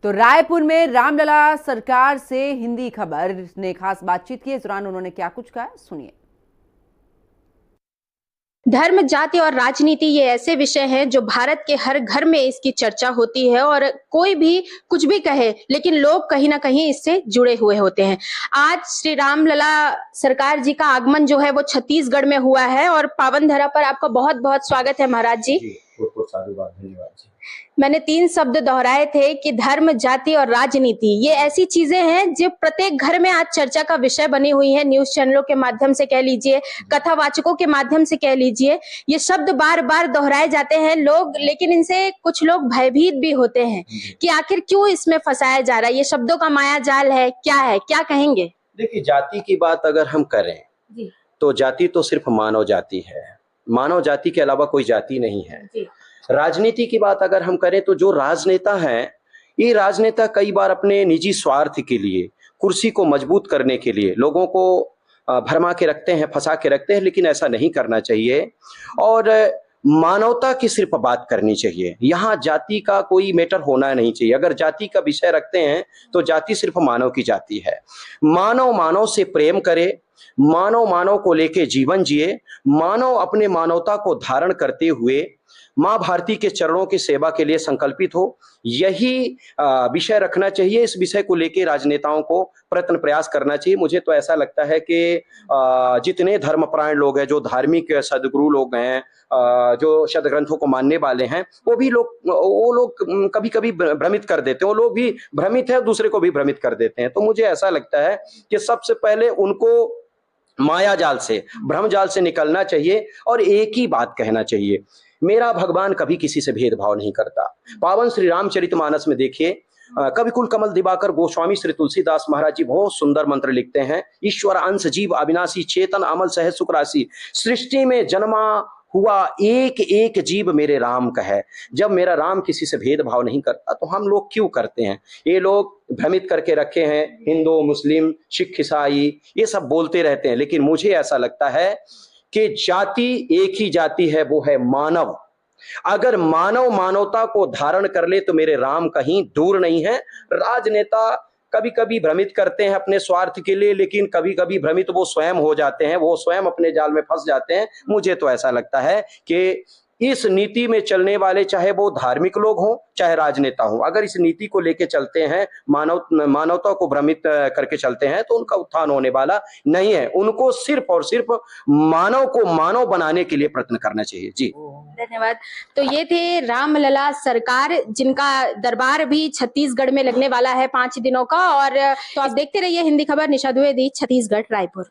तो रायपुर में रामलला सरकार से हिंदी खबर ने खास बातचीत की। इस दौरान उन्होंने क्या कुछ कहा, सुनिए। धर्म, जाति और राजनीति ये ऐसे विषय हैं जो भारत के हर घर में इसकी चर्चा होती है और कोई भी कुछ भी कहे लेकिन लोग कहीं ना कहीं इससे जुड़े हुए होते हैं। आज श्री रामलला सरकार जी का आगमन जो है वो छत्तीसगढ़ में हुआ है और पावन धरा पर आपका बहुत बहुत स्वागत है महाराज जी। धन्यवाद जी। मैंने 3 शब्द दोहराए थे कि धर्म, जाति और राजनीति, ये ऐसी चीजें हैं जो प्रत्येक घर में आज चर्चा का विषय बनी हुई है। न्यूज चैनलों के माध्यम से कह लीजिए, कथावाचकों के माध्यम से कह लीजिए, ये शब्द बार बार दोहराए जाते हैं लोग, लेकिन इनसे कुछ लोग भयभीत भी होते हैं कि आखिर क्यों इसमें फंसाया जा रहा है, ये शब्दों का माया जाल है, क्या कहेंगे? देखिए, जाति की बात अगर हम करें तो जाति तो सिर्फ मानव जाति है, मानव जाति के अलावा कोई जाति नहीं है। राजनीति की बात अगर हम करें तो जो राजनेता हैं, ये राजनेता कई बार अपने निजी स्वार्थ के लिए, कुर्सी को मजबूत करने के लिए लोगों को भरमा के रखते हैं, फंसा के रखते हैं, लेकिन ऐसा नहीं करना चाहिए और मानवता की सिर्फ बात करनी चाहिए। यहाँ जाति का कोई मैटर होना नहीं चाहिए। अगर जाति का विषय रखते हैं तो जाति सिर्फ मानव की जाति है। मानव मानव से प्रेम करे, मानव मानव को लेके जीवन जिए, मानव अपने मानवता को धारण करते हुए माँ भारती के चरणों की सेवा के लिए संकल्पित हो, यही विषय रखना चाहिए। इस विषय को लेकर राजनेताओं को प्रयत्न प्रयास करना चाहिए। मुझे तो ऐसा लगता है कि जितने धर्मपरायण लोग हैं, जो धार्मिक सदगुरु लोग हैं, जो सदग्रंथों को मानने वाले हैं, वो लोग कभी कभी भ्रमित कर देते हैं। वो लोग भी भ्रमित है, दूसरे को भी भ्रमित कर देते हैं। तो मुझे ऐसा लगता है कि सबसे पहले उनको माया जाल से, भ्रम जाल से निकलना चाहिए और एक ही बात कहना चाहिए, मेरा भगवान कभी किसी से भेदभाव नहीं करता। पावन श्री रामचरितमानस में देखिए, कवि कुल कमल दिवाकर गोस्वामी श्री तुलसीदास महाराज जी बहुत सुंदर मंत्र लिखते हैं। ईश्वर अंश जीव अविनाशी, चेतन अमल सहज सुख राशि, सृष्टि में जन्मा हुआ एक एक जीव मेरे राम का है। जब मेरा राम किसी से भेदभाव नहीं करता तो हम लोग क्यों करते हैं? ये लोग भ्रमित करके रखे हैं, हिंदू, मुस्लिम, सिख, ईसाई, ये सब बोलते रहते हैं, लेकिन मुझे ऐसा लगता है कि जाति एक ही जाति है, वो है मानव। अगर मानव मानवता को धारण कर ले तो मेरे राम कहीं दूर नहीं है। राजनेता कभी कभी भ्रमित करते हैं अपने स्वार्थ के लिए, लेकिन कभी कभी भ्रमित वो स्वयं हो जाते हैं, वो स्वयं अपने जाल में फंस जाते हैं। मुझे तो ऐसा लगता है कि इस नीति में चलने वाले, चाहे वो धार्मिक लोग हों चाहे राजनेता हों, अगर इस नीति को लेके चलते हैं, मानवता को भ्रमित करके चलते हैं, तो उनका उत्थान होने वाला नहीं है। उनको सिर्फ और सिर्फ मानव को मानव बनाने के लिए प्रयत्न करना चाहिए। जी धन्यवाद। तो ये थे रामलला सरकार, जिनका दरबार भी छत्तीसगढ़ में लगने वाला है 5 दिनों का। और तो आप देखते रहिए हिंदी खबर। निशा द्विवेदी, छत्तीसगढ़, रायपुर।